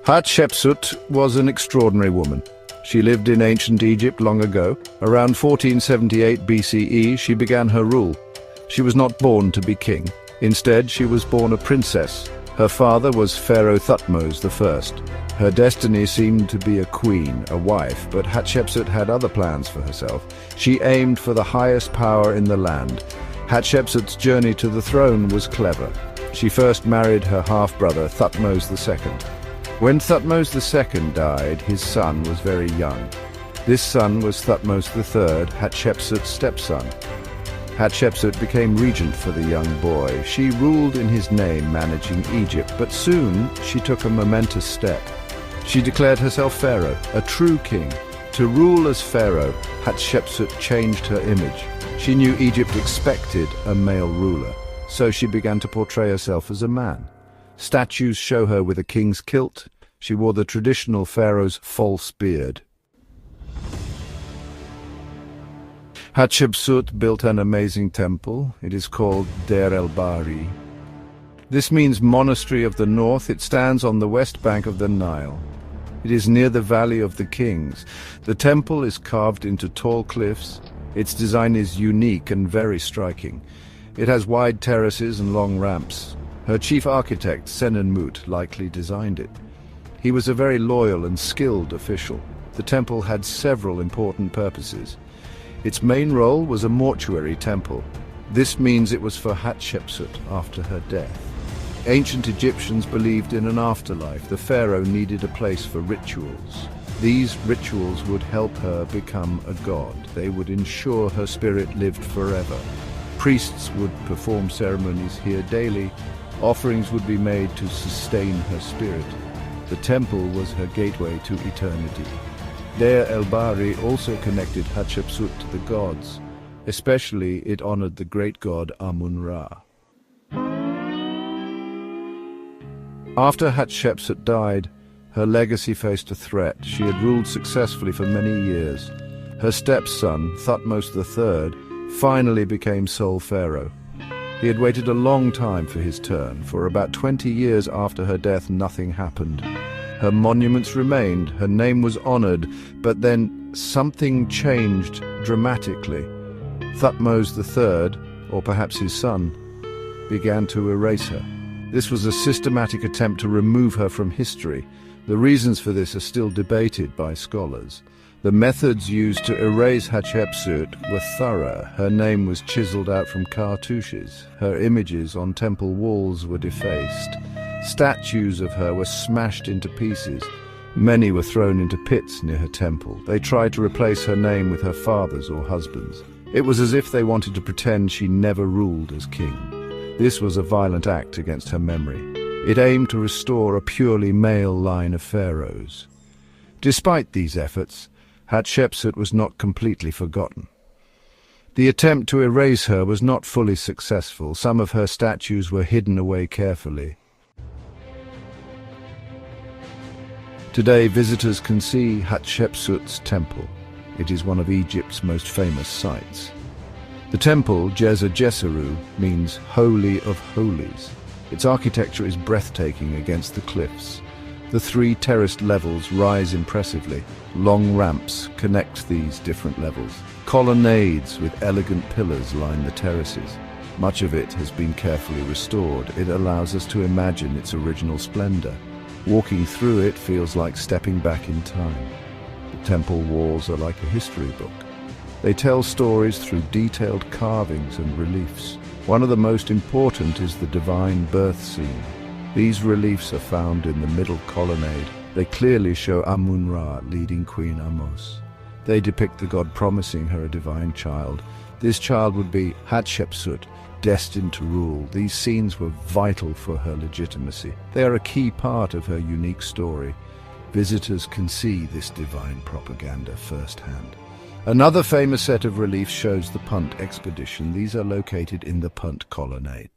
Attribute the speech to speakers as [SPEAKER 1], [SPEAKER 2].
[SPEAKER 1] Hatshepsut was an extraordinary woman. She lived in ancient Egypt long ago. Around 1478 BCE, she began her rule. She was not born to be king. Instead, she was born a princess. Her father was Pharaoh Thutmose I. Her destiny seemed to be a queen, a wife, but Hatshepsut had other plans for herself. She aimed for the highest power in the land. Hatshepsut's journey to the throne was clever. She first married her half-brother, Thutmose II. When Thutmose II died, his son was very young. This son was Thutmose III, Hatshepsut's stepson. Hatshepsut became regent for the young boy. She ruled in his name, managing Egypt, but soon she took a momentous step. She declared herself pharaoh, a true king. To rule as pharaoh, Hatshepsut changed her image. She knew Egypt expected a male ruler, so she began to portray herself as a man. Statues show her with a king's kilt. She wore the traditional pharaoh's false beard. Hatshepsut built an amazing temple. It is called Deir el-Bahari. This means monastery of the north. It stands on the west bank of the Nile. It is near the Valley of the Kings. The temple is carved into tall cliffs. Its design is unique and very striking. It has wide terraces and long ramps. Her chief architect, Senenmut, likely designed it. He was a very loyal and skilled official. The temple had several important purposes. Its main role was a mortuary temple. This means it was for Hatshepsut after her death. Ancient Egyptians believed in an afterlife. The pharaoh needed a place for rituals. These rituals would help her become a god. They would ensure her spirit lived forever. Priests would perform ceremonies here daily. Offerings would be made to sustain her spirit. The temple was her gateway to eternity. Deir el-Bahari also connected Hatshepsut to the gods. Especially, it honored the great god Amun-Ra. After Hatshepsut died, her legacy faced a threat. She had ruled successfully for many years. Her stepson, Thutmose III, finally became sole pharaoh. He had waited a long time for his turn. For about 20 years after her death, nothing happened. Her monuments remained, her name was honored, but then something changed dramatically. Thutmose III, or perhaps his son, began to erase her. This was a systematic attempt to remove her from history. The reasons for this are still debated by scholars. The methods used to erase Hatshepsut were thorough. Her name was chiseled out from cartouches. Her images on temple walls were defaced. Statues of her were smashed into pieces. Many were thrown into pits near her temple. They tried to replace her name with her father's or husband's. It was as if they wanted to pretend she never ruled as king. This was a violent act against her memory. It aimed to restore a purely male line of pharaohs. Despite these efforts, Hatshepsut was not completely forgotten. The attempt to erase her was not fully successful. Some of her statues were hidden away carefully. Today, visitors can see Hatshepsut's temple. It is one of Egypt's most famous sites. The temple, Djeser Djeseru, means Holy of Holies. Its architecture is breathtaking against the cliffs. The 3 terraced levels rise impressively. Long ramps connect these different levels. Colonnades with elegant pillars line the terraces. Much of it has been carefully restored. It allows us to imagine its original splendor. Walking through it feels like stepping back in time. The temple walls are like a history book. They tell stories through detailed carvings and reliefs. One of the most important is the divine birth scene. These reliefs are found in the middle colonnade. They clearly show Amun-Ra leading Queen Amos. They depict the god promising her a divine child. This child would be Hatshepsut, destined to rule. These scenes were vital for her legitimacy. They are a key part of her unique story. Visitors can see this divine propaganda firsthand. Another famous set of reliefs shows the Punt expedition. These are located in the Punt colonnade.